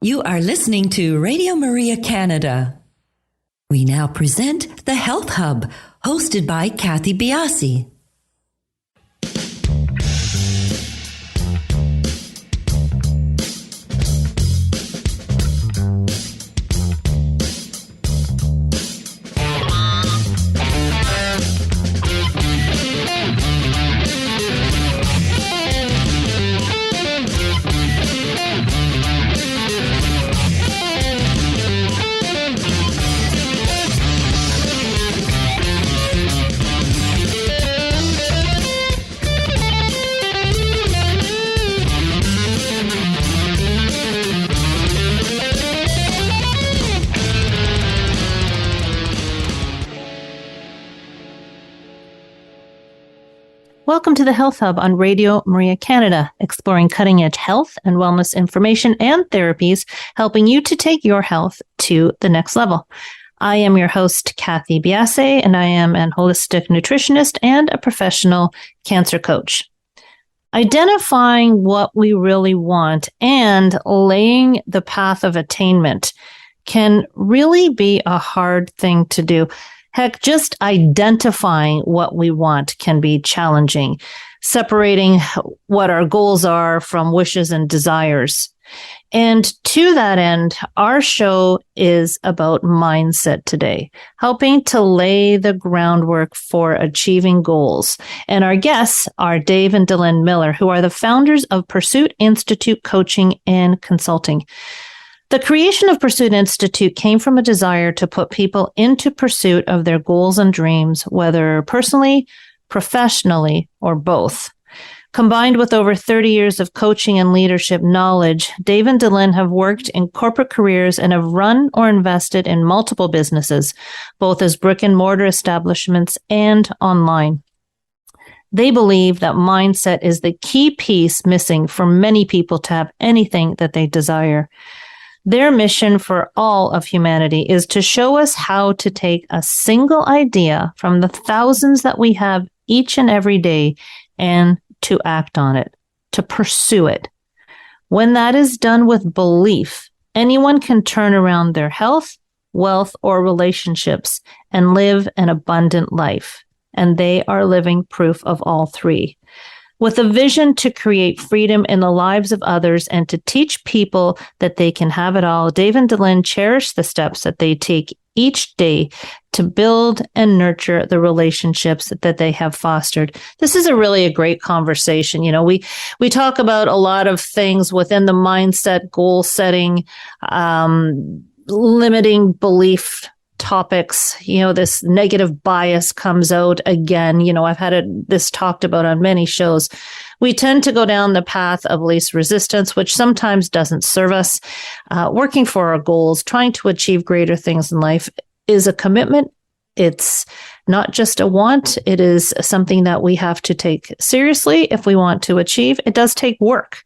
You are listening to Radio Maria Canada. We now present the Health Hub, hosted by Kathy Biasi. Welcome to the Health Hub on Radio Maria Canada, exploring cutting-edge health and wellness information and therapies, helping you to take your health to the next level. I am your host, Kathy Biasi, and I am an holistic nutritionist and a professional cancer coach. Identifying what we really want and laying the path of attainment can really be a hard thing to do. Heck, just identifying what we want can be challenging, separating what our goals are from wishes and desires. And to that end, our show is about mindset today, helping to lay the groundwork for achieving goals. And our guests are Dave and Delynn Miller, who are the founders of Pursuit Institute Coaching and Consulting. The creation of Pursuit Institute came from a desire to put people into pursuit of their goals and dreams, whether personally, professionally, or both. Combined with over 30 years of coaching and leadership knowledge, Dave and Delynn have worked in corporate careers and have run or invested in multiple businesses, both as brick and mortar establishments and online. They believe that mindset is the key piece missing for many people to have anything that they desire. Their mission for all of humanity is to show us how to take a single idea from the thousands that we have each and every day and to act on it, to pursue it. When that is done with belief, anyone can turn around their health, wealth, or relationships and live an abundant life. And they are living proof of all three. With a vision to create freedom in the lives of others and to teach people that they can have it all, Dave and Delynn cherish the steps that they take each day to build and nurture the relationships that they have fostered. This is a great conversation. You know, we talk about a lot of things within the mindset, goal setting, limiting belief topics. You know, this negative bias comes out again. You know, I've had this talked about on many shows. We tend to go down the path of least resistance, which sometimes doesn't serve us. Working for our goals, trying to achieve greater things in life is a commitment. It's not just a want. It is something that we have to take seriously if we want to achieve. It does take work.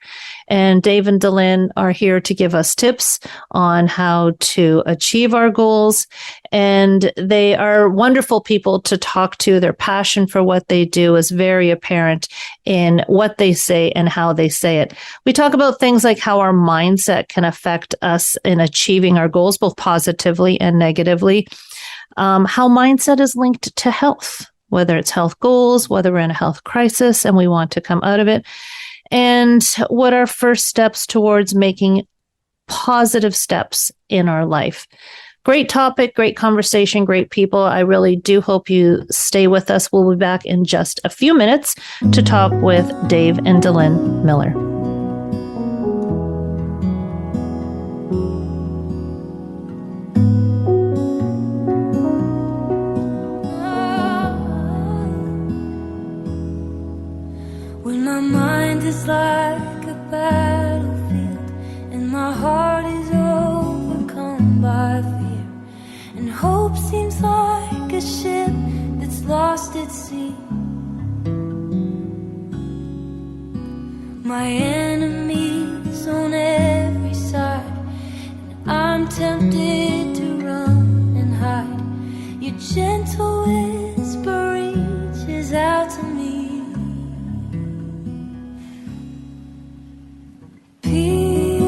And Dave and Delynn are here to give us tips on how to achieve our goals. And they are wonderful people to talk to. Their passion for what they do is very apparent in what they say and how they say it. We talk about things like how our mindset can affect us in achieving our goals, both positively and negatively. How mindset is linked to health, whether it's health goals, whether we're in a health crisis and we want to come out of it, and what are first steps towards making positive steps in our life. Great topic, great conversation, great people. I really do hope you stay with us. We'll be back in just a few minutes to talk with Dave and Delynn Miller. My mind is like a battlefield, and my heart is overcome by fear, and hope seems like a ship that's lost at sea. My enemies on every side, and I'm tempted to run and hide. Your gentle whisper reaches out to me. Peace.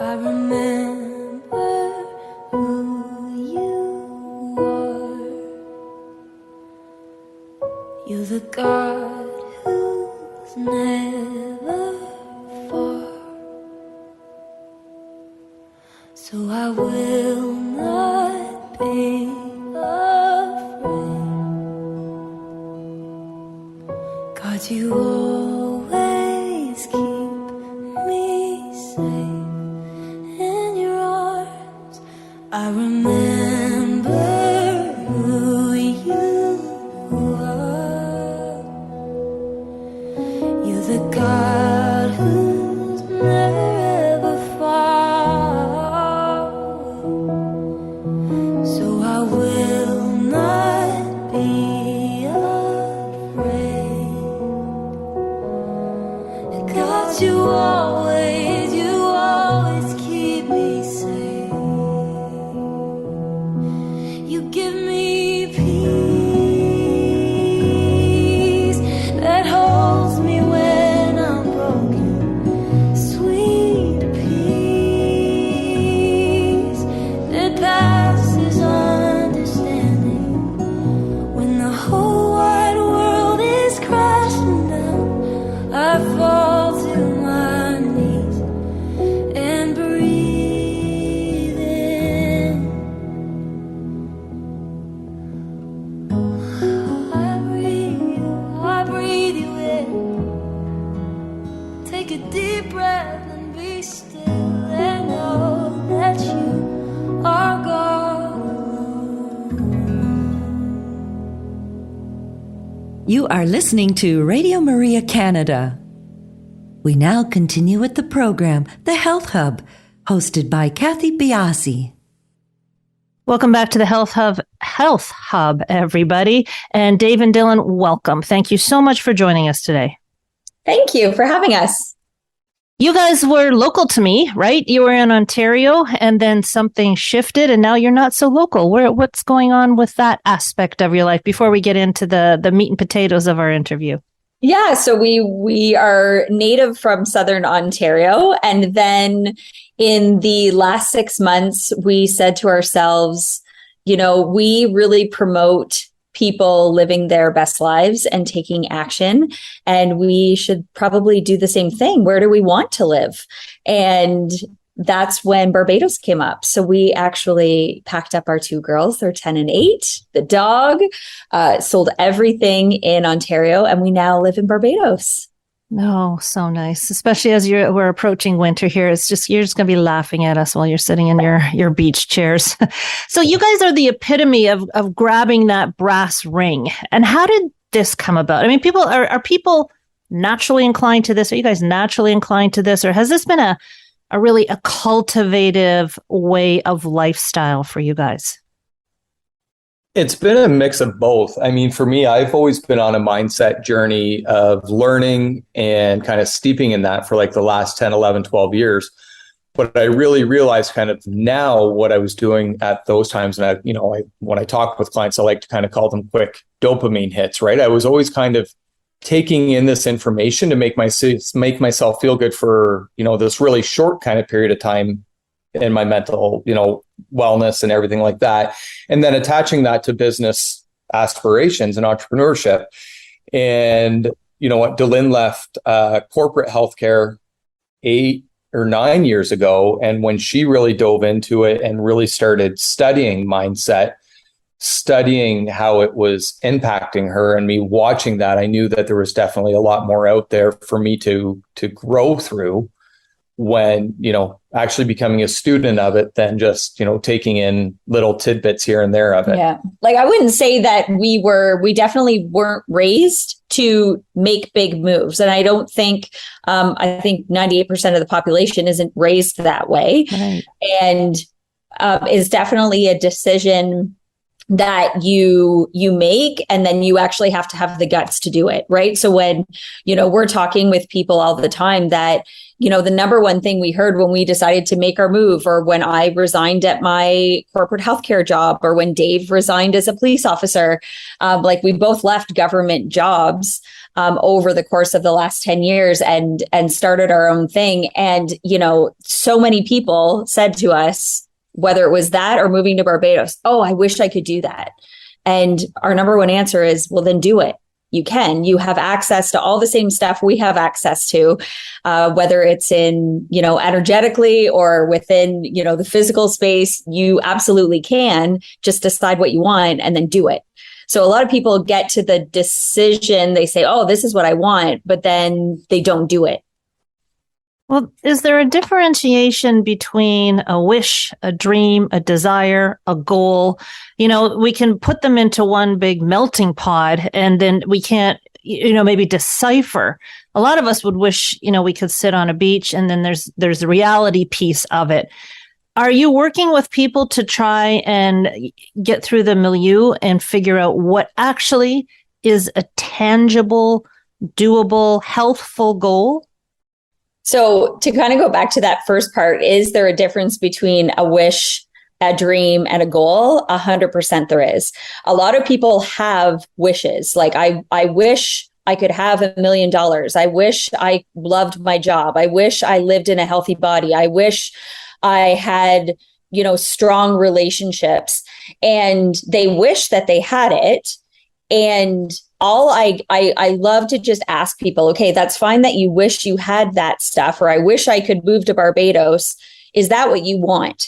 I remember who you are. You're the God who's never far. So I will not be afraid. God, you always keep me safe in your arms. I remember who you are. You're the God who's never far. So I will not be afraid. God, you always keep me safe. You give me peace that holds me when I'm broken. Sweet peace that passes understanding. When the whole wide world is crashing down, I fall to my knees and breathe in. I breathe you in. Take a deep breath and be still and know that you are God alone. You are listening to Radio Maria Canada. We now continue with the program, The Health Hub, hosted by Kathy Biasi. Welcome back to the Health Hub, everybody. And Dave and Dylan, welcome. Thank you so much for joining us today. Thank you for having us. You guys were local to me, right? You were in Ontario and then something shifted and now you're not so local. What's going on with that aspect of your life before we get into the meat and potatoes of our interview? Yeah, so we are native from Southern Ontario. And then in the last 6 months, we said to ourselves, we really promote people living their best lives and taking action. And we should probably do the same thing. Where do we want to live? And that's when Barbados came up. So we actually packed up our two girls, they're 10 and 8, the dog, sold everything in Ontario, and we now live in Barbados. Oh, so nice. Especially as we're approaching winter here. You're just going to be laughing at us while you're sitting in your beach chairs. So you guys are the epitome of grabbing that brass ring. And how did this come about? I mean, are people naturally inclined to this? Are you guys naturally inclined to this? Or has this been a really cultivative way of lifestyle for you guys? It's been a mix of both. I mean, for me, I've always been on a mindset journey of learning and kind of steeping in that for like the last 10, 11, 12 years. But I really realized kind of now what I was doing at those times. And when I talk with clients, I like to kind of call them quick dopamine hits, right? I was always kind of taking in this information to make myself feel good for, this really short kind of period of time in my mental, wellness and everything like that. And then attaching that to business aspirations and entrepreneurship. And Delynn left corporate healthcare 8 or 9 years ago. And when she really dove into it and really started studying mindset, studying how it was impacting her and me watching that, I knew that there was definitely a lot more out there for me to grow through when, actually becoming a student of it than just, taking in little tidbits here and there of it. Yeah. Like, I wouldn't say that we definitely weren't raised to make big moves. And I don't think, I think 98% of the population isn't raised that way. Right. And is definitely a decision that you make, and then you actually have to have the guts to do it. Right. So when, we're talking with people all the time that, the number one thing we heard when we decided to make our move, or when I resigned at my corporate healthcare job, or when Dave resigned as a police officer, like we both left government jobs. over the course of the last 10 years and started our own thing. And, so many people said to us, whether it was that or moving to Barbados, oh, I wish I could do that. And our number one answer is, well, then do it. You can. You have access to all the same stuff we have access to, whether it's in, energetically or within, the physical space. You absolutely can just decide what you want and then do it. So a lot of people get to the decision, they say, oh, this is what I want, but then they don't do it. Well, is there a differentiation between a wish, a dream, a desire, a goal? We can put them into one big melting pot and then we can't, maybe decipher. A lot of us would wish, we could sit on a beach, and then there's the reality piece of it. Are you working with people to try and get through the milieu and figure out what actually is a tangible, doable, healthful goal? So to kind of go back to that first part, is there a difference between a wish, a dream, and a goal? 100% there is. A lot of people have wishes. Like I wish I could have $1 million. I wish I loved my job. I wish I lived in a healthy body. I wish I had, strong relationships, and they wish that they had it. And I love to just ask people, okay, that's fine that you wish you had that stuff, or I wish I could move to Barbados. Is that what you want?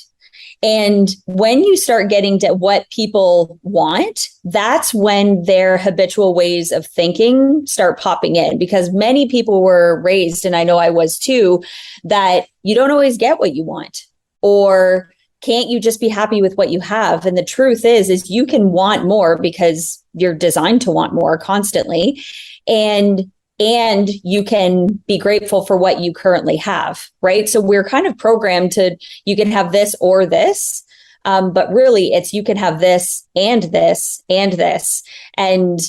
And when you start getting to what people want, that's when their habitual ways of thinking start popping in, because many people were raised, and I know I was too, that you don't always get what you want, or can't you just be happy with what you have? And the truth is you can want more because you're designed to want more constantly. And you can be grateful for what you currently have, right? So we're kind of programmed to, you can have this or this, but really it's, you can have this and this and this. And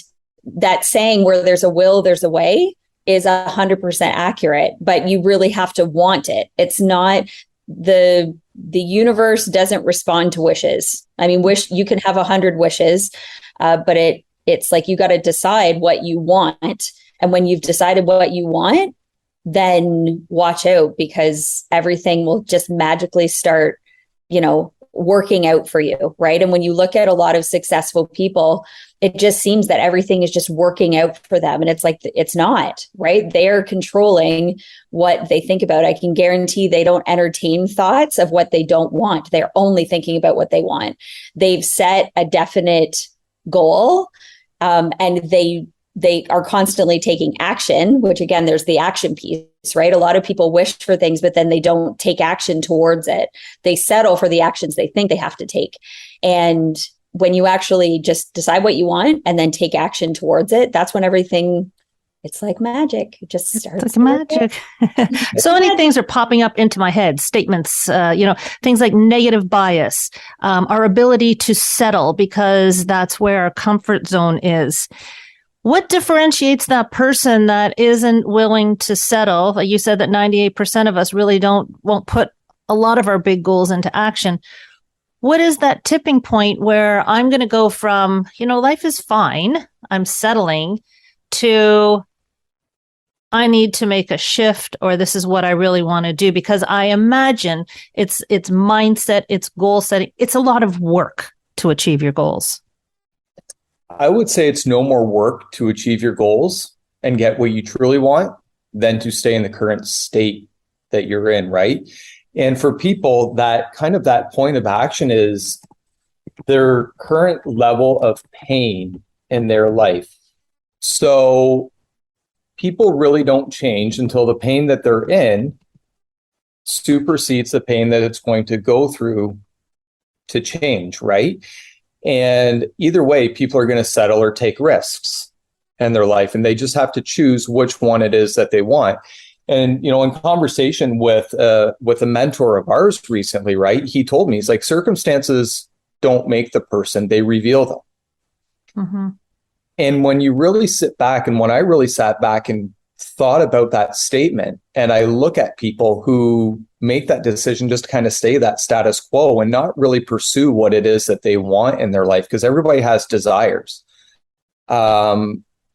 that saying, where there's a will, there's a way, is 100% accurate, but you really have to want it. It's not, the universe doesn't respond to wishes. I mean, you can have 100 wishes, but it's like, you got to decide what you want. And when you've decided what you want, then watch out, because everything will just magically start, working out for you, right? And when you look at a lot of successful people, it just seems that everything is just working out for them. And it's like, it's not, right? They're controlling what they think about. I can guarantee they don't entertain thoughts of what they don't want. They're only thinking about what they want. They've set a definite goal, and they are constantly taking action, which again, there's the action piece, right? A lot of people wish for things, but then they don't take action towards it. They settle for the actions they think they have to take. And when you actually just decide what you want and then take action towards it, that's when everything, it's like magic. It just starts. It's like magic. So many things are popping up into my head. Statements, things like negative bias, our ability to settle because that's where our comfort zone is. What differentiates that person that isn't willing to settle? Like you said that 98% of us really won't put a lot of our big goals into action. What is that tipping point where I'm going to go from, life is fine, I'm settling, to I need to make a shift, or this is what I really want to do? Because I imagine it's mindset, it's goal setting. It's a lot of work to achieve your goals. I would say it's no more work to achieve your goals and get what you truly want than to stay in the current state that you're in, right? And for people, that point of action is their current level of pain in their life. So people really don't change until the pain that they're in supersedes the pain that it's going to go through to change, right? And either way, people are going to settle or take risks in their life, and they just have to choose which one it is that they want. And, in conversation with a mentor of ours recently, right, he told me, he's like, circumstances don't make the person, they reveal them. Mm-hmm. And when you really sit back, and when I really sat back and thought about that statement, and I look at people who make that decision just to kind of stay that status quo and not really pursue what it is that they want in their life, because everybody has desires.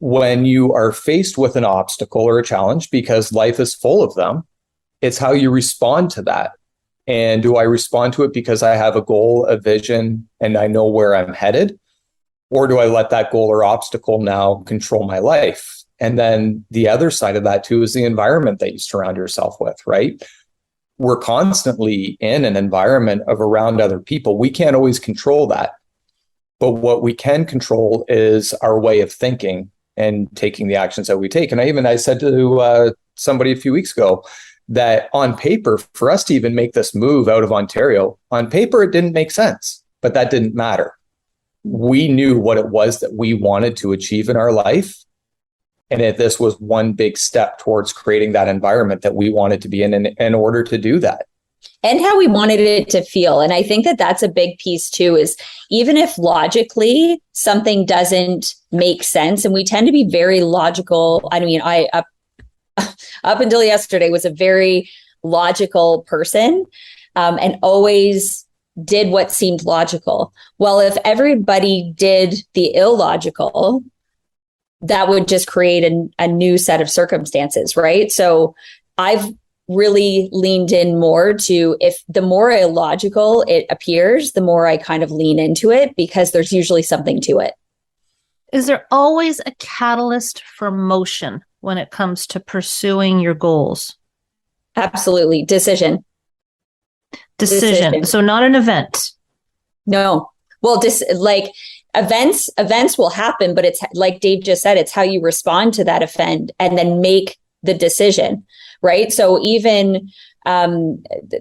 when you are faced with an obstacle or a challenge, because life is full of them, it's how you respond to that. And do I respond to it because I have a goal, a vision, and I know where I'm headed? Or do I let that goal or obstacle now control my life? And then the other side of that too is the environment that you surround yourself with, right? We're constantly in an environment of around other people. We can't always control that. But what we can control is our way of thinking and taking the actions that we take. And I said to somebody a few weeks ago that on paper, for us to even make this move out of Ontario, on paper, it didn't make sense, but that didn't matter. We knew what it was that we wanted to achieve in our life. And this was one big step towards creating that environment that we wanted to be in order to do that. And how we wanted it to feel. And I think that that's a big piece too, is even if logically something doesn't make sense, and we tend to be very logical. I mean, I up until yesterday was a very logical person, and always did what seemed logical. Well, if everybody did the illogical, that would just create a new set of circumstances, right? So I've really leaned in more to, if the more illogical it appears, the more I kind of lean into it, because there's usually something to it. Is there always a catalyst for motion when it comes to pursuing your goals? Absolutely. Decision. So not an event. No. Well, like events will happen, but it's like Dave just said, it's how you respond to that event and then make the decision, right? So even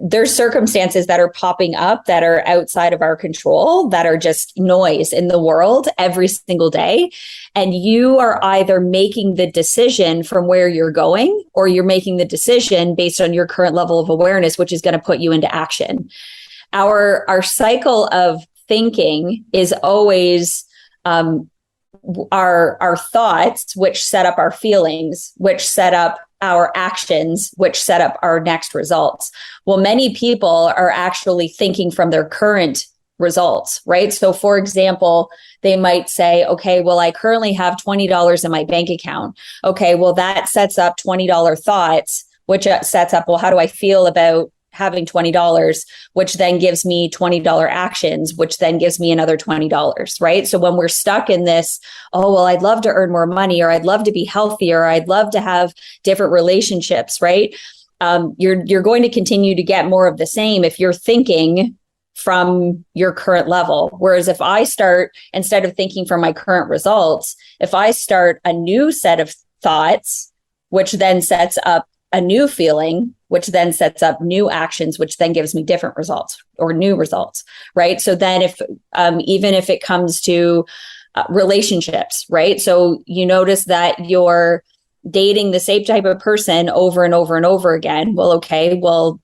there's circumstances that are popping up that are outside of our control, that are just noise in the world every single day. And you are either making the decision from where you're going, or you're making the decision based on your current level of awareness, which is going to put you into action. Our cycle of thinking is always our thoughts, which set up our feelings, which set up our actions, which set up our next results. Well, many people are actually thinking from their current results, right? So for example, they might say, okay, well, I currently have $20 in my bank account. Okay, well, that sets up $20 thoughts, which sets up, well, how do I feel about having $20, which then gives me $20 actions, which then gives me another $20, right? So when we're stuck in this, oh, well, I'd love to earn more money, or I'd love to be healthier, or I'd love to have different relationships, right? You're going to continue to get more of the same if you're thinking from your current level. Whereas if I start, instead of thinking from my current results, if I start a new set of thoughts, which then sets up a new feeling, which then sets up new actions, which then gives me different results or new results, right? So then if, even if it comes to relationships, right? So you notice that you're dating the same type of person over and over and over again. Well, okay, well,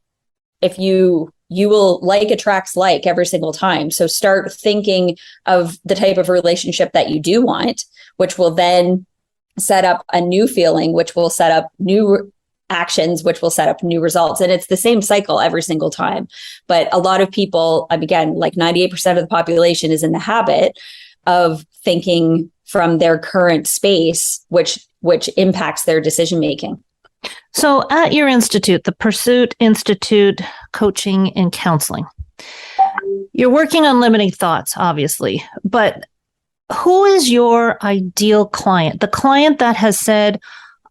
if you will like attracts like every single time. So start thinking of the type of relationship that you do want, which will then set up a new feeling, which will set up new actions, which will set up new results. And it's the same cycle every single time. But a lot of people, again, like 98% of the population is in the habit of thinking from their current space, which impacts their decision making. So at your institute, the Pursuit Institute Coaching and Counseling, you're working on limiting thoughts, obviously, but who is your ideal client? The client that has said,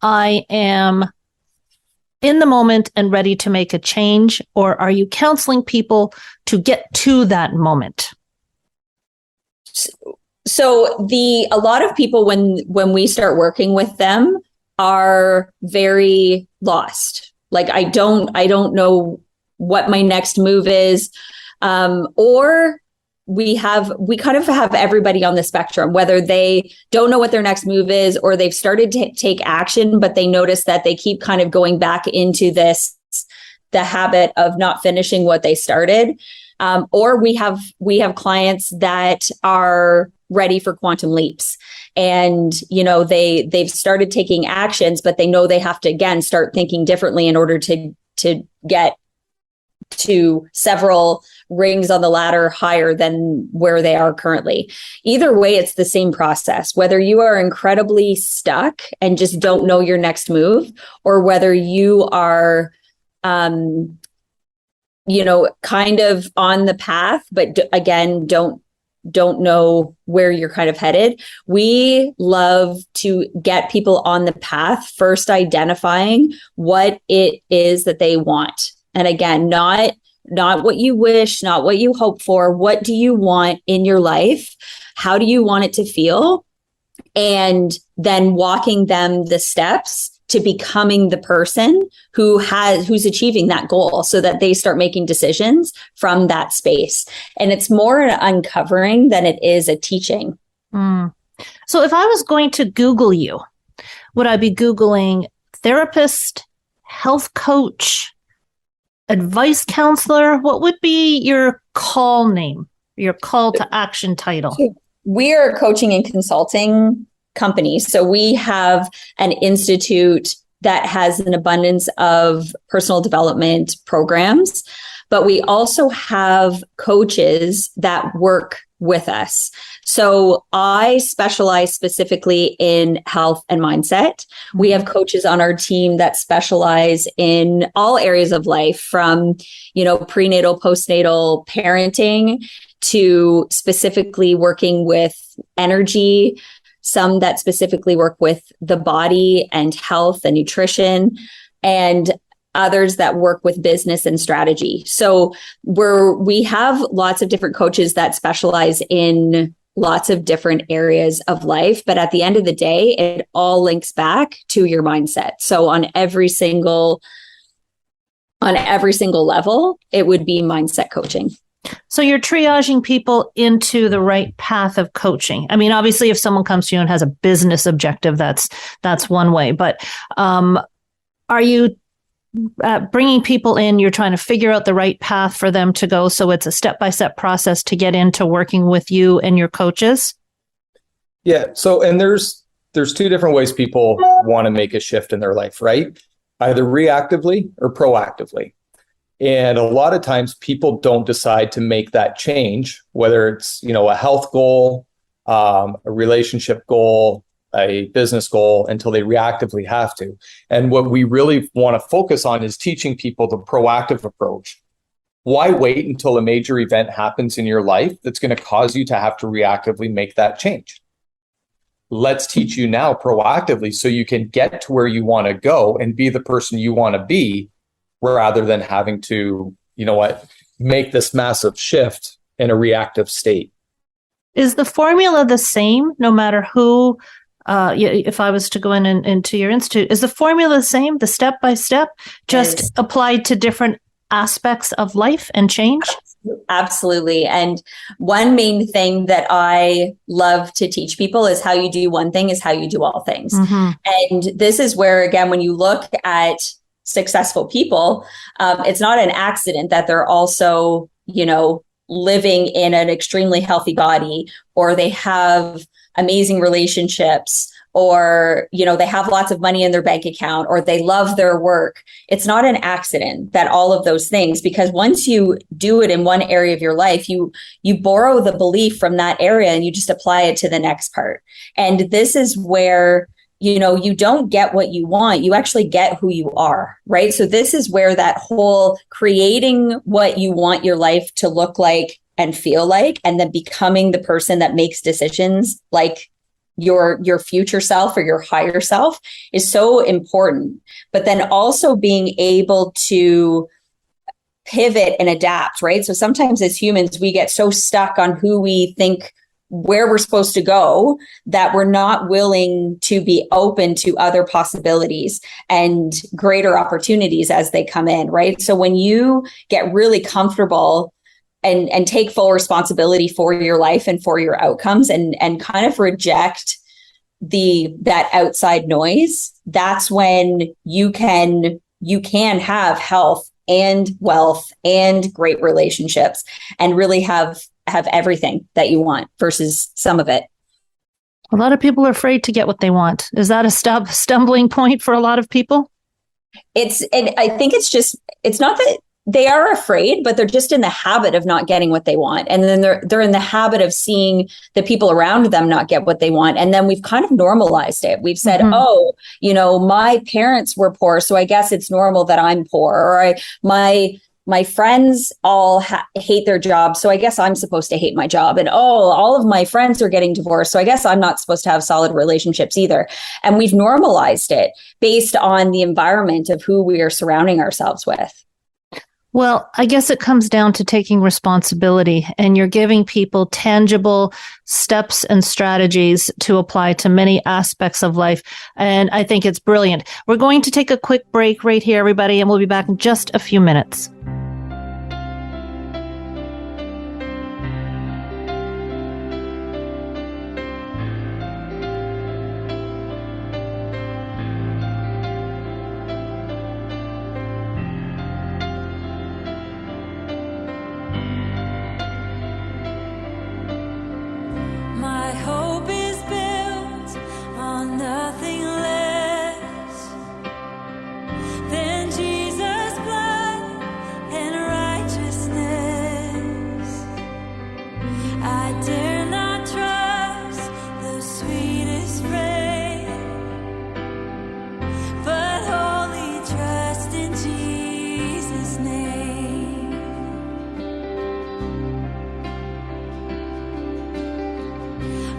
I am in the moment and ready to make a change, or are you counseling people to get to that moment? So a lot of people, when we start working with them, are very lost. Like, I don't know what my next move is, or we kind of have everybody on the spectrum, whether they don't know what their next move is, or they've started to take action, but they notice that they keep kind of going back into the habit of not finishing what they started. Or we have clients that are ready for quantum leaps, and they've started taking actions, but they know they have to again start thinking differently in order to get to several rings on the ladder higher than where they are currently. Either way, it's the same process, whether you are incredibly stuck and just don't know your next move, or whether you are, kind of on the path, but again, don't know where you're kind of headed. We love to get people on the path, first identifying what it is that they want. And again, not what you wish, not what you hope for. What do you want in your life? How do you want it to feel? And then walking them the steps to becoming the person who's achieving that goal, so that they start making decisions from that space. And it's more an uncovering than it is a teaching. So if I was going to Google you, would I be Googling therapist, health coach, advice counselor? What would be your call name, your call to action title? We are a coaching and consulting company. So we have an institute that has an abundance of personal development programs, but we also have coaches that work with us. So I specialize specifically in health and mindset. We have coaches on our team that specialize in all areas of life, from, prenatal, postnatal, parenting, to specifically working with energy, some that specifically work with the body and health and nutrition, and others that work with business and strategy. So we have lots of different coaches that specialize in lots of different areas of life. But at the end of the day, it all links back to your mindset. So on every single level, it would be mindset coaching. So you're triaging people into the right path of coaching. I mean, obviously, if someone comes to you and has a business objective, that's one way. But are you bringing people in? You're trying to figure out the right path for them to go. So it's a step-by-step process to get into working with you and your coaches. Yeah. So, and there's two different ways people want to make a shift in their life, right? Either reactively or proactively. And a lot of times people don't decide to make that change, whether it's, a health goal, a relationship goal, a business goal, until they reactively have to. And what we really want to focus on is teaching people the proactive approach. Why wait until a major event happens in your life that's going to cause you to have to reactively make that change? Let's teach you now proactively so you can get to where you want to go and be the person you want to be, rather than having to, make this massive shift in a reactive state. Is the formula the same no matter who, if I was to go into your institute, is the formula the same, the step-by-step, just applied to different aspects of life and change? Absolutely. And one main thing that I love to teach people is how you do one thing is how you do all things. Mm-hmm. And this is where, again, when you look at successful people, it's not an accident that they're also, living in an extremely healthy body, or they have amazing relationships, or, they have lots of money in their bank account, or they love their work. It's not an accident that all of those things, because once you do it in one area of your life, you borrow the belief from that area and you just apply it to the next part. And this is where you don't get what you want, you actually get who you are, right? So this is where that whole creating what you want your life to look like and feel like, and then becoming the person that makes decisions like your future self or your higher self is so important. But then also being able to pivot and adapt, right? So sometimes as humans, we get so stuck on who we think where we're supposed to go that we're not willing to be open to other possibilities and greater opportunities as they come in, right? So when you get really comfortable and take full responsibility for your life and for your outcomes, and kind of reject that outside noise, that's when you can have health and wealth and great relationships and really have everything that you want versus some of it. A lot of people are afraid to get what they want. Is that a stumbling point for a lot of people? And I think it's not that they are afraid, but they're just in the habit of not getting what they want. And then they're in the habit of seeing the people around them not get what they want. And then we've kind of normalized it. We've said, oh, my parents were poor, so I guess it's normal that I'm poor. Or my friends all hate their job, so I guess I'm supposed to hate my job. And all of my friends are getting divorced, so I guess I'm not supposed to have solid relationships either. And we've normalized it based on the environment of who we are surrounding ourselves with. Well, I guess it comes down to taking responsibility, and you're giving people tangible steps and strategies to apply to many aspects of life. And I think it's brilliant. We're going to take a quick break right here, everybody, and we'll be back in just a few minutes. My hope is built on nothing less than Jesus' blood and righteousness. I dare not trust the sweetest frame, but wholly trust in Jesus' name.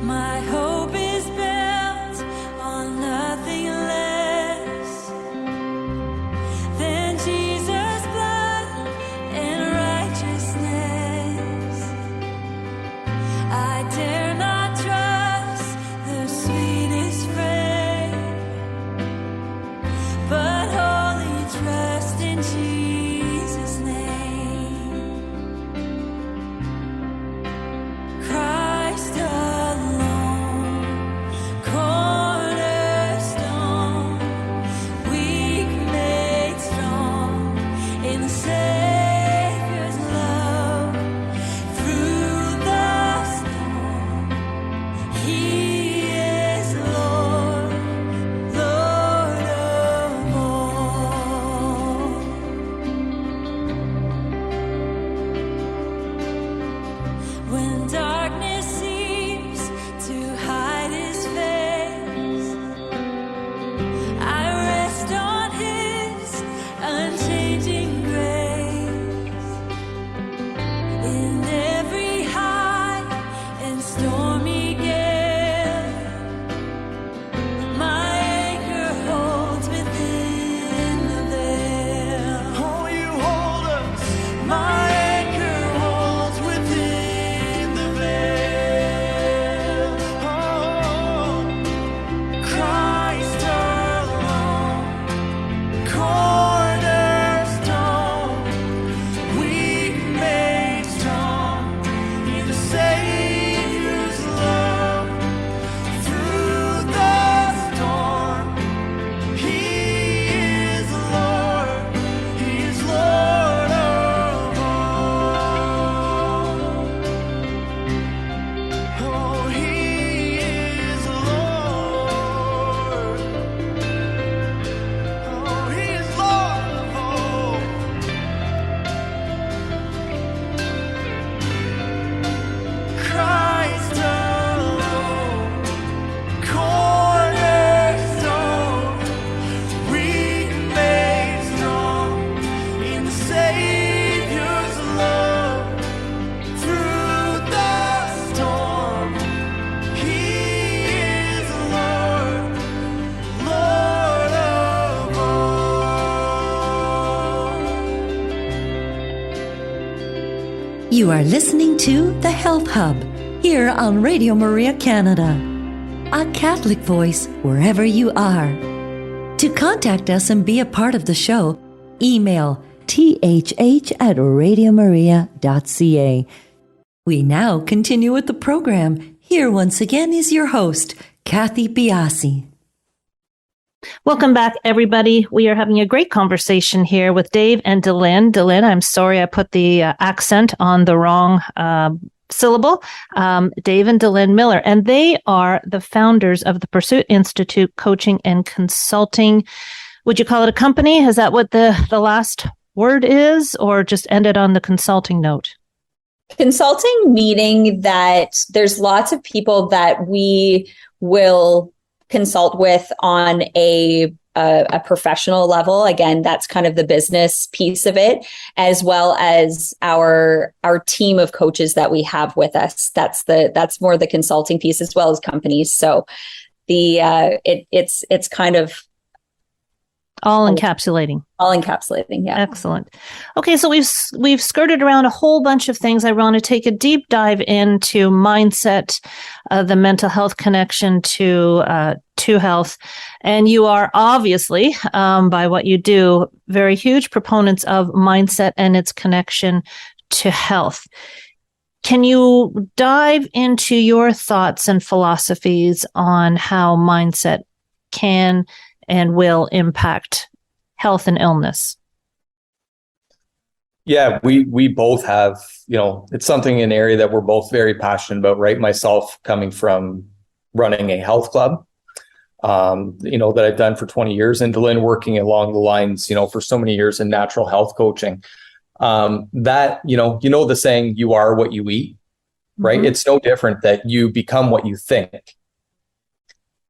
My hope is built on nothing less than Jesus' blood and righteousness. I dare not trust the sweetest frame, but wholly trust in Jesus' name. Christ alone, cornerstone, weak made strong in the Savior's love. Through the storm, He is Lord, Lord of all. When darkness seems to hide His face, I rest on His unchanging grace. In every high and stormy gale, my anchor holds within the veil. Oh, you hold us. My anchor holds within the veil. Oh, Christ alone, cornerstone, weak made strong in the Savior's love. Through the storm, He is Lord, He is Lord of all. Oh, He is Lord. Oh, He is Lord of all. Christ alone, cornerstone, weak made strong in the Savior's love. Through the storm, He is Lord, Lord of all. You are listening to The Health Hub here on Radio Maria Canada, a Catholic voice wherever you are. To contact us and be a part of the show, email thh@radiomaria.ca. We now continue with the program. Here once again is your host, Kathy Biasi. Welcome back, everybody. We are having a great conversation here with Dave and Delynn. Delynn, I'm sorry I put the accent on the wrong syllable. Dave and Delynn Miller, and they are the founders of the Pursuit Institute Coaching and Consulting. Would you call it a company? Is that what the last word is, or just end it on the consulting note? Consulting, meaning that there's lots of people that we will consult with on a professional level. Again, that's kind of the business piece of it, as well as our team of coaches that we have with us. That's more the consulting piece, as well as companies. So it's kind of all encapsulating. Yeah. Excellent. Okay, so we've skirted around a whole bunch of things. I want to take a deep dive into mindset, the mental health connection to health, and you are obviously, by what you do, very huge proponents of mindset and its connection to health. Can you dive into your thoughts and philosophies on how mindset can and will impact health and illness? Yeah, we both have, it's something, an area that we're both very passionate about, right? Myself coming from running a health club, that I've done for 20 years, and Delynn working along the lines, for so many years in natural health coaching. That, the saying, you are what you eat, right? Mm-hmm. It's no different that you become what you think.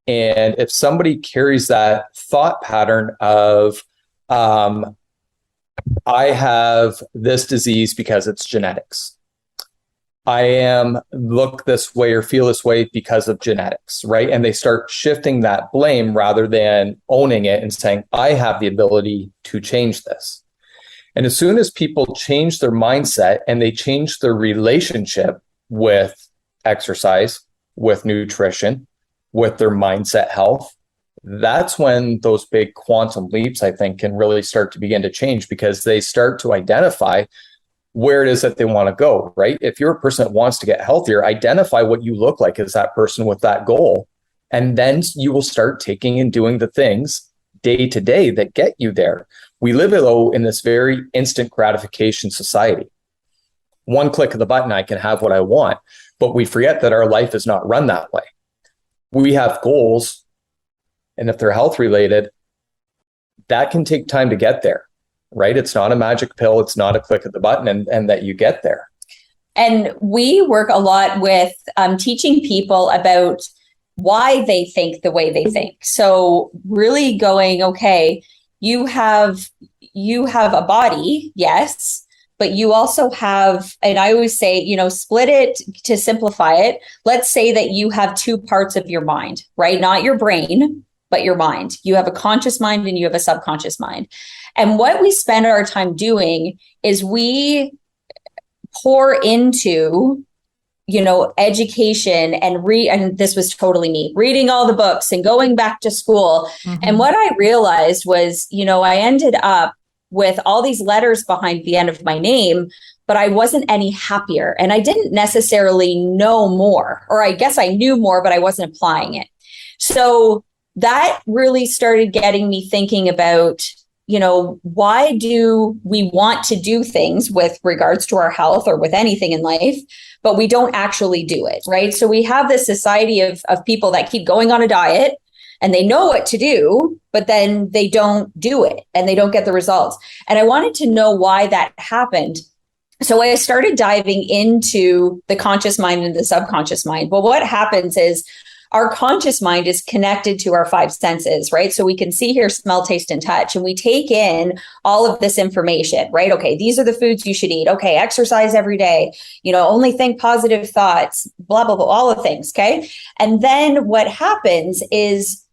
And if somebody carries that thought pattern of, I have this disease because it's genetics. I look this way or feel this way because of genetics, right? And they start shifting that blame rather than owning it and saying, I have the ability to change this. And as soon as people change their mindset and they change their relationship with exercise, with nutrition, with their mindset health, that's when those big quantum leaps, I think, can really start to begin to change, because they start to identify where it is that they want to go, right? If you're a person that wants to get healthier, identify what you look like as that person with that goal. And then you will start taking and doing the things day to day that get you there. We live, though, in this very instant gratification society. One click of the button, I can have what I want, but we forget that our life is not run that way. We have goals, and if they're health related, that can take time to get there, right? It's not a magic pill. It's not a click of the button and that you get there. And we work a lot with teaching people about why they think the way they think. So really going, okay, you have a body, yes, but you also have, and I always say, split it to simplify it. Let's say that you have two parts of your mind, right? Not your brain, but your mind. You have a conscious mind and you have a subconscious mind. And what we spend our time doing is we pour into, education and this was totally me, reading all the books and going back to school. Mm-hmm. And what I realized was, I ended up with all these letters behind the end of my name, but I wasn't any happier. And I didn't necessarily know more, or I guess I knew more, but I wasn't applying it. So that really started getting me thinking about, why do we want to do things with regards to our health or with anything in life, but we don't actually do it, right? So we have this society of people that keep going on a diet and they know what to do, but then they don't do it and they don't get the results. And I wanted to know why that happened. So I started diving into the conscious mind and the subconscious mind. Well, what happens is our conscious mind is connected to our five senses, right? So we can see, hear, smell, taste, and touch. And we take in all of this information, right? Okay, these are the foods you should eat. Okay, exercise every day. Only think positive thoughts, blah, blah, blah, all the things, okay? And then what happens is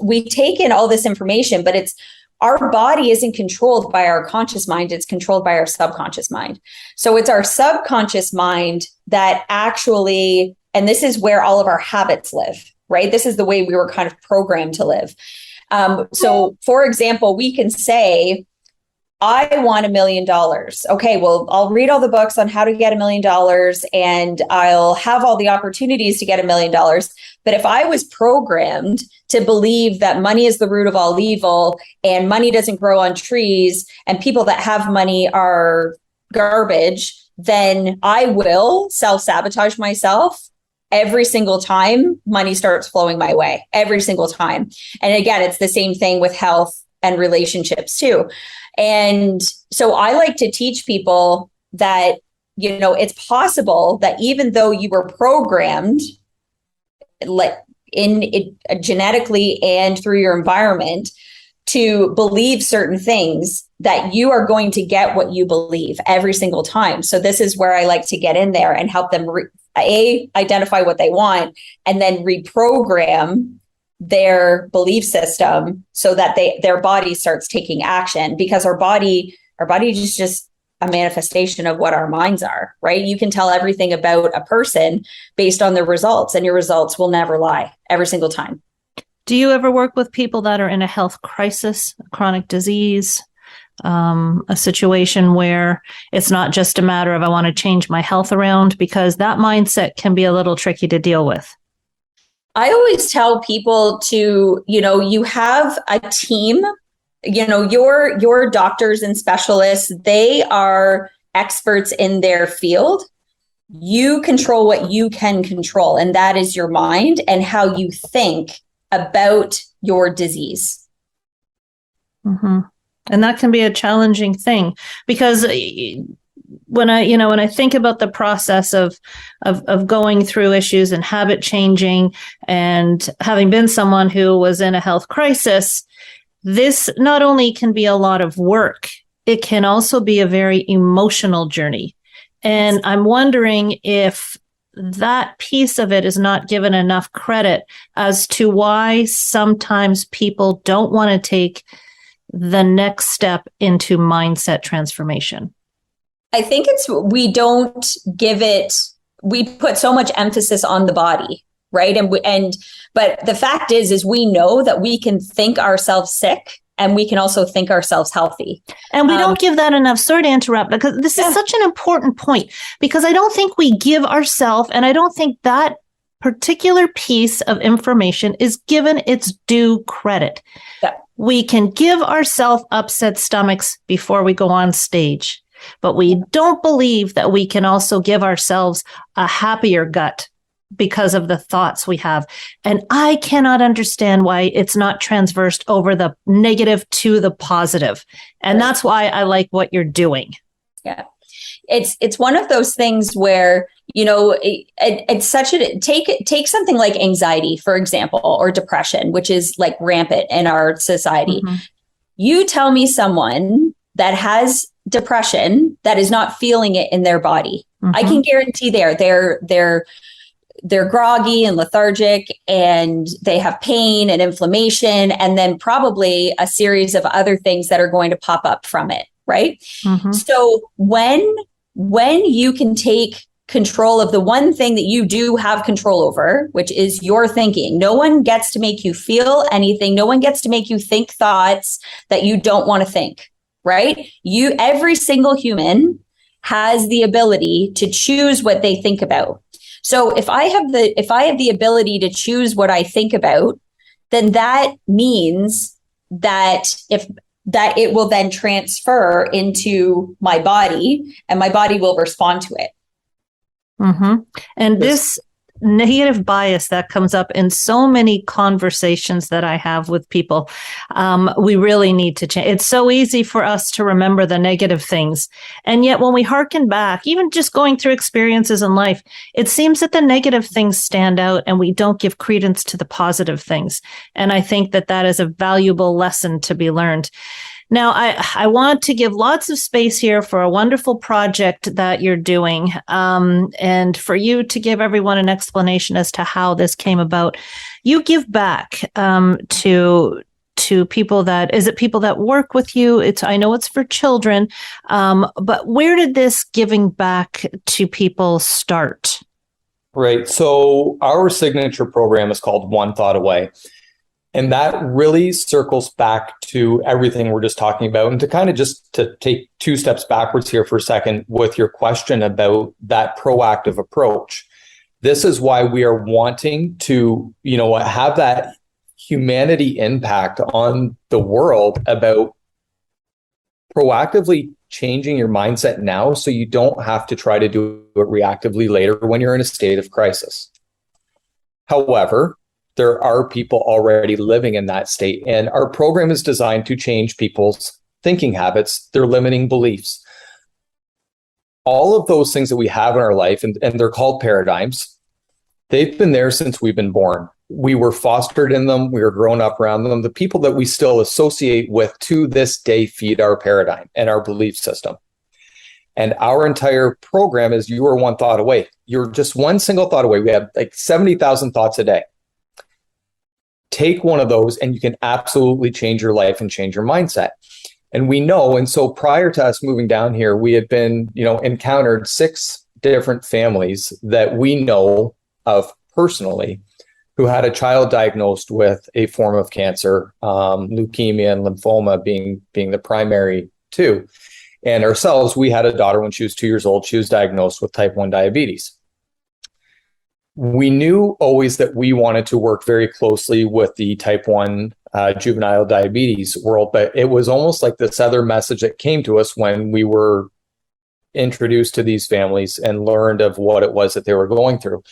we take in all this information, but our body isn't controlled by our conscious mind. It's controlled by our subconscious mind. So it's our subconscious mind that actually, and this is where all of our habits live, right? This is the way we were kind of programmed to live. So for example, we can say, I want $1 million. Okay, well, I'll read all the books on how to get $1 million and I'll have all the opportunities to get $1 million. But if I was programmed to believe that money is the root of all evil and money doesn't grow on trees and people that have money are garbage, then I will self-sabotage myself every single time money starts flowing my way, every single time. And again, it's the same thing with health and relationships too. And so I like to teach people that, you know, it's possible that even though you were programmed genetically and through your environment to believe certain things, that you are going to get what you believe every single time. So this is where I like to get in there and help them identify what they want, and then reprogram their belief system so that their body starts taking action, because our body is just a manifestation of what our minds are, right? You can tell everything about a person based on their results, and your results will never lie every single time. Do you ever work with people that are in a health crisis, a chronic disease, a situation where it's not just a matter of I want to change my health around, because that mindset can be a little tricky to deal with? I always tell people to, you know, you have a team, you know, your doctors and specialists, they are experts in their field. You control what you can control, and that is your mind and how you think about your disease. Mm-hmm. And that can be a challenging thing, because when I think about the process of going through issues and habit changing, and having been someone who was in a health crisis, this not only can be a lot of work, it can also be a very emotional journey. And I'm wondering if that piece of it is not given enough credit as to why sometimes people don't want to take the next step into mindset transformation. I think we put so much emphasis on the body, right? But the fact is we know that we can think ourselves sick, and we can also think ourselves healthy. And we don't give that enough. Sorry to interrupt, because this is such an important point, because I don't think we give ourselves, and I don't think that particular piece of information is given its due credit. Yeah. We can give ourselves upset stomachs before we go on stage, but we don't believe that we can also give ourselves a happier gut because of the thoughts we have. And I cannot understand why it's not transversed over the negative to the positive. And that's why I like what you're doing. Yeah. It's one of those things where, you know, it's such take something like anxiety, for example, or depression, which is like rampant in our society. Mm-hmm. You tell me someone that has depression that is not feeling it in their body. Mm-hmm. I can guarantee they're groggy and lethargic, and they have pain and inflammation, and then probably a series of other things that are going to pop up from it, right? Mm-hmm. So when you can take control of the one thing that you do have control over, which is your thinking. No one gets to make you feel anything. No one gets to make you think thoughts that you don't want to think, right? Every single human has the ability to choose what they think about. So if I have the ability to choose what I think about, then that means that it will then transfer into my body, and my body will respond to it. Mm-hmm. And this negative bias that comes up in so many conversations that I have with people, we really need to change. It's so easy for us to remember the negative things. And yet when we hearken back, even just going through experiences in life, it seems that the negative things stand out and we don't give credence to the positive things. And I think that is a valuable lesson to be learned. Now, I want to give lots of space here for a wonderful project that you're doing, and for you to give everyone an explanation as to how this came about. You give back to people people that work with you. I know it's for children, but where did this giving back to people start? Right. So our signature program is called One Thought Away. And that really circles back to everything we're just talking about. And to kind of just to take two steps backwards here for a second with your question about that proactive approach. This is why we are wanting to, have that humanity impact on the world about proactively changing your mindset now so you don't have to try to do it reactively later when you're in a state of crisis. However, there are people already living in that state. And our program is designed to change people's thinking habits, their limiting beliefs. All of those things that we have in our life, and they're called paradigms, they've been there since we've been born. We were fostered in them. We were grown up around them. The people that we still associate with to this day feed our paradigm and our belief system. And our entire program is you are one thought away. You're just one single thought away. We have like 70,000 thoughts a day. Take one of those and you can absolutely change your life and change your mindset. And we know, and so prior to us moving down here, we had been, encountered 6 different families that we know of personally who had a child diagnosed with a form of cancer, leukemia and lymphoma being the primary two. And ourselves, we had a daughter when she was 2 years old. She was diagnosed with type 1 diabetes. We knew always that we wanted to work very closely with the type 1 juvenile diabetes world, but it was almost like this other message that came to us when we were introduced to these families and learned of what it was that they were going through.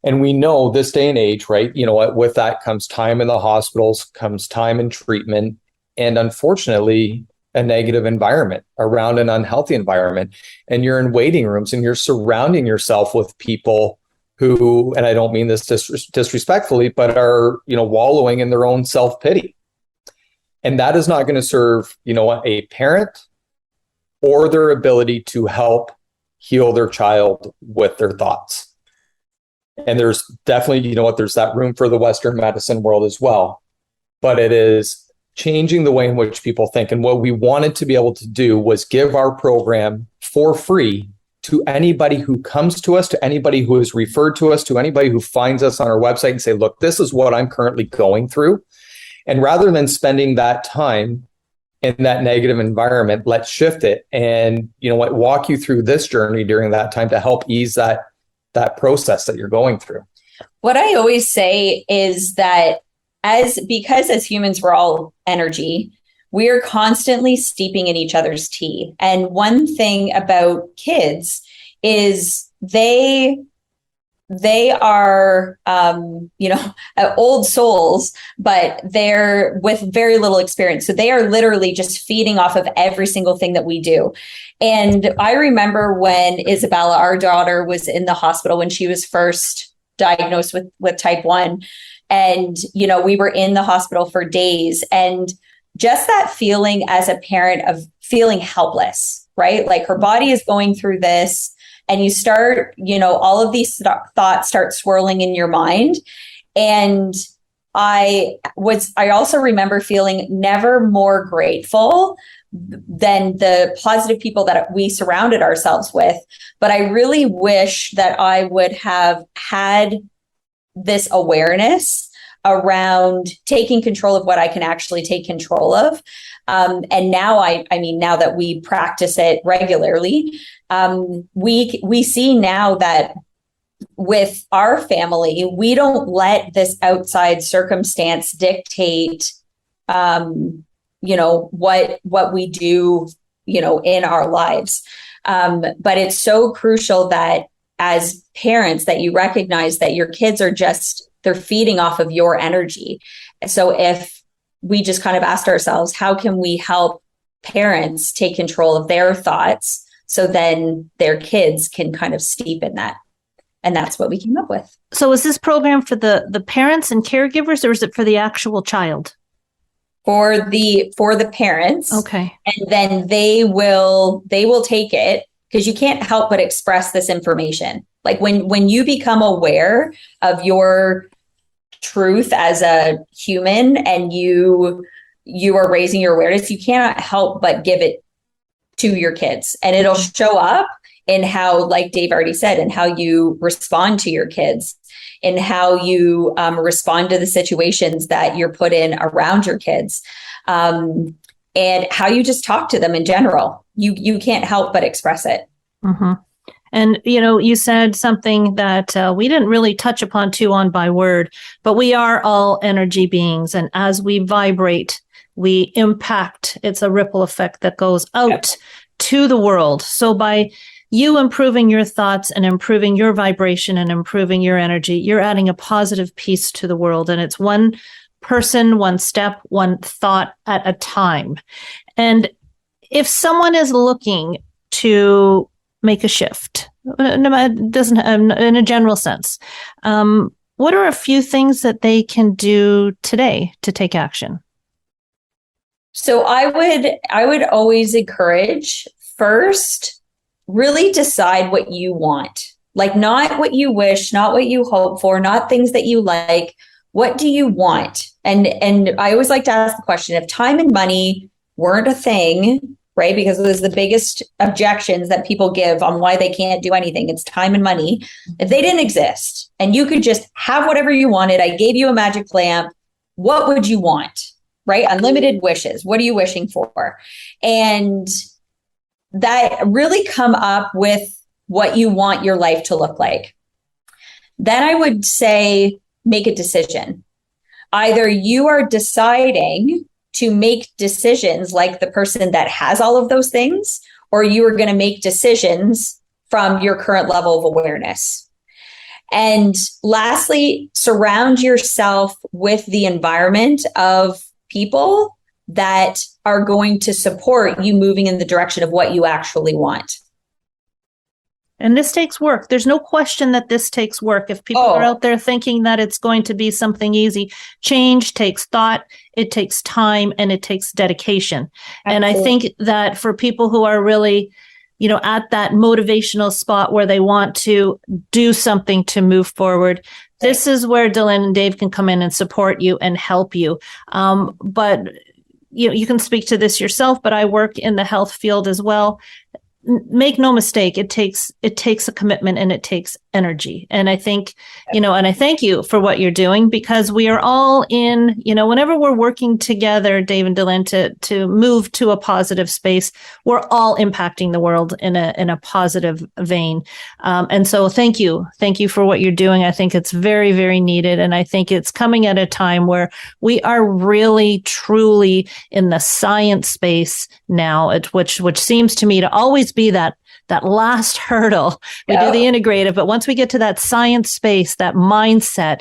And we know this day and age, right? With that comes time in the hospitals, comes time in treatment, and unfortunately, a negative environment around an unhealthy environment. And you're in waiting rooms and you're surrounding yourself with people who, and I don't mean this disrespectfully, but are, wallowing in their own self-pity. And that is not going to serve, a parent or their ability to help heal their child with their thoughts. And there's definitely, there's that room for the Western medicine world as well. But it is changing the way in which people think. And what we wanted to be able to do was give our program for free to anybody who comes to us, to anybody who is referred to us, to anybody who finds us on our website and say, look, this is what I'm currently going through. And rather than spending that time in that negative environment, let's shift it and, walk you through this journey during that time to help ease that process that you're going through. What I always say is that because as humans, we're all energy, we're constantly steeping in each other's tea. And one thing about kids is they are, old souls, but they're with very little experience. So they are literally just feeding off of every single thing that we do. And I remember when Isabella, our daughter, was in the hospital when she was first diagnosed with type 1. And, we were in the hospital for days, and just that feeling as a parent of feeling helpless, right? Like her body is going through this and you start, all of these thoughts start swirling in your mind. And I also remember feeling never more grateful than the positive people that we surrounded ourselves with. But I really wish that I would have had this awareness around taking control of what I can actually take control of. And now now that we practice it regularly, we see now that with our family, we don't let this outside circumstance dictate, what we do, in our lives. But it's so crucial that as parents that you recognize that your kids are they're feeding off of your energy. So if we just kind of asked ourselves, how can we help parents take control of their thoughts so then their kids can kind of steep in that? And that's what we came up with. So is this program for the parents and caregivers, or is it for the actual child? For the parents. Okay. And then they will take it, because you can't help but express this information. Like when you become aware of your truth as a human and you are raising your awareness, you cannot help but give it to your kids. And it'll show up in how, like Dave already said, in how you respond to your kids, in how you respond to the situations that you're put in around your kids, and how you just talk to them in general. You can't help but express it. Mm-hmm. And, you said something that we didn't really touch upon on by word, but we are all energy beings. And as we vibrate, we impact. It's a ripple effect that goes out to the world. So by you improving your thoughts and improving your vibration and improving your energy, you're adding a positive piece to the world. And it's one person, one step, one thought at a time. And if someone is looking to make a shift, it doesn't in a general sense, what are a few things that they can do today to take action? So I would always encourage, first, really decide what you want. Like, not what you wish, not what you hope for, not things that you like. What do you want? And I always like to ask the question, if time and money weren't a thing, right? Because it was the biggest objections that people give on why they can't do anything. It's time and money. If they didn't exist and you could just have whatever you wanted, I gave you a magic lamp, what would you want, right? Unlimited wishes. What are you wishing for? And that really come up with what you want your life to look like. Then I would say, make a decision. Either you are deciding to make decisions like the person that has all of those things, or you are going to make decisions from your current level of awareness. And lastly, surround yourself with the environment of people that are going to support you moving in the direction of what you actually want. And this takes work. There's no question that this takes work. If people are out there thinking that it's going to be something easy, change takes thought, it takes time, and it takes dedication. Absolutely. And I think that for people who are really, at that motivational spot where they want to do something to move forward, this is where Delynn and Dave can come in and support you and help you. But you can speak to this yourself, but I work in the health field as well. Make no mistake, it takes a commitment and it takes energy. And I think, and I thank you for what you're doing, because we are all in, whenever we're working together, Dave and Delynn, to move to a positive space, we're all impacting the world in a positive vein. And so thank you for what you're doing. I think it's very, very needed. And I think it's coming at a time where we are really, truly in the science space now, which seems to me to always be that last hurdle. We do the integrative, but once we get to that science space, that mindset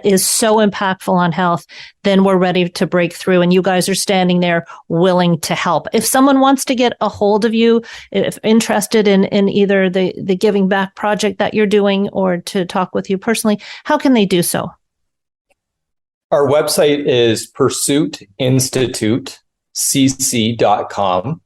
is so impactful on health, then we're ready to break through. And you guys are standing there willing to help. If someone wants to get a hold of you, if interested in either the Giving Back project that you're doing or to talk with you personally, how can they do so? Our website is pursuitinstitutecc.com.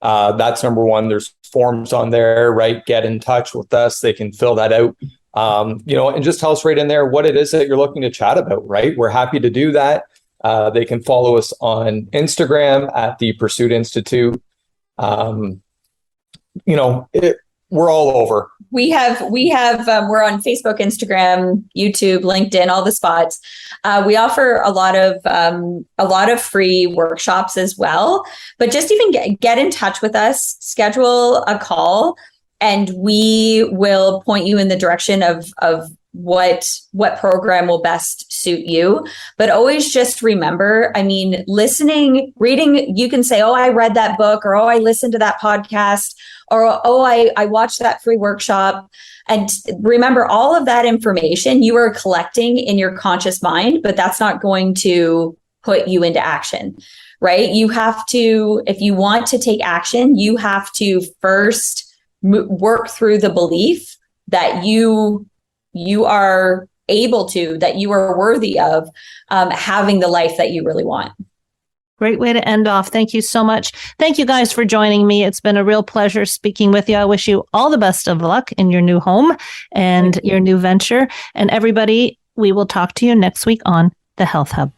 That's number one. There's forms on there, right? Get in touch with us. They can fill that out, and just tell us right in there what it is that you're looking to chat about, right? We're happy to do that. They can follow us on Instagram at the Pursuit Institute. We're all over. We're on Facebook, Instagram, YouTube, LinkedIn, all the spots. We offer a lot of free workshops as well, but just even get in touch with us, schedule a call, and we will point you in the direction of what program will best suit you. But always just remember, listening, reading, you can say, oh, I read that book, or, oh, I listened to that podcast, or, oh, I watched that free workshop. And remember, all of that information you are collecting in your conscious mind, but that's not going to put you into action, right? You have to, if you want to take action, you have to first work through the belief that you are able to, that you are worthy of having the life that you really want. Great way to end off. Thank you so much. Thank you guys for joining me. It's been a real pleasure speaking with you. I wish you all the best of luck in your new home and your new venture. And everybody, we will talk to you next week on The Health Hub.